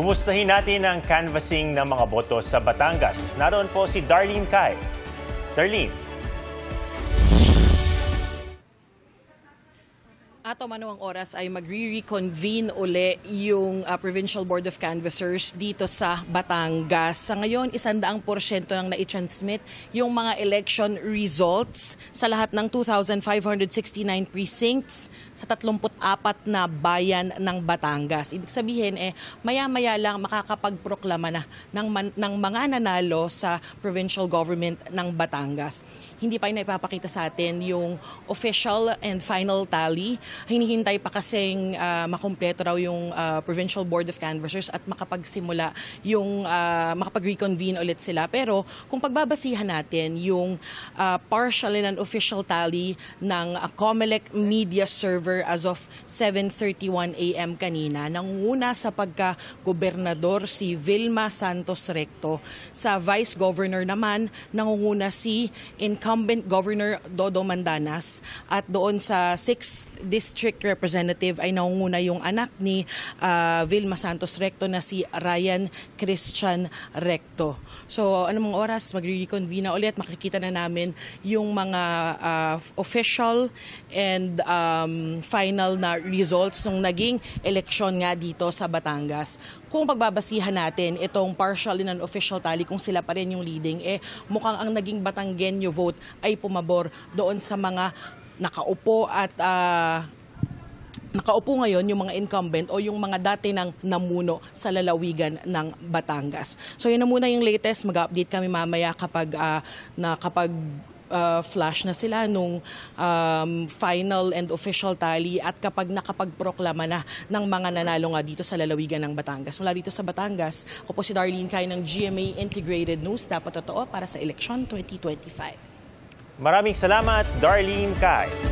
Kumustahin natin ang canvassing ng mga boto sa Batangas. Naroon po si Darlene Cai. Darlene. Ato manuang oras ay magre-reconvene uli yung Provincial Board of Canvassers dito sa Batangas. Sa ngayon, 100% nang nai-transmit yung mga election results sa lahat ng 2,569 precincts sa 34 na bayan ng Batangas. Ibig sabihin, maya-maya lang makakapagproklama na ng mga nanalo sa provincial government ng Batangas. Hindi pa ipapakita sa atin yung official and final tally. Hinihintay pa kasing makumpleto raw yung Provincial Board of Canvassers at makapagsimula yung makapag-reconvene ulit sila. Pero kung pagbabasihan natin yung partial and official tally ng COMELEC media server as of 7:31 a.m. kanina, nangunguna sa pagka-gobernador si Vilma Santos Recto. Sa Vice Governor naman, nangunguna si incumbent Governor Dodo Mandanas, at doon sa 6th District Representative ay nangunguna yung anak ni Vilma Santos Recto na si Ryan Christian Recto. So anong oras magre-reconvene na ulit, makikita na namin yung mga official and final na results ng naging eleksyon nga dito sa Batangas. Kung pagbabasihan natin itong partial and official tally, kung sila pa rin yung leading, mukhang ang naging Batanggenyo vote ay pumabor doon sa mga nakaupo at nakaupo ngayon yung mga incumbent o yung mga dati nang namuno sa lalawigan ng Batangas. So yun na muna yung latest. Mag-update kami mamaya kapag flash na sila nung final and official tally at kapag nakapagproklama na ng mga nanalo nga dito sa lalawigan ng Batangas. Mula dito sa Batangas, ako po si Darlene Cai ng GMA Integrated News. Dapat totoo para sa eleksyon 2025. Maraming salamat, Darlene Cai.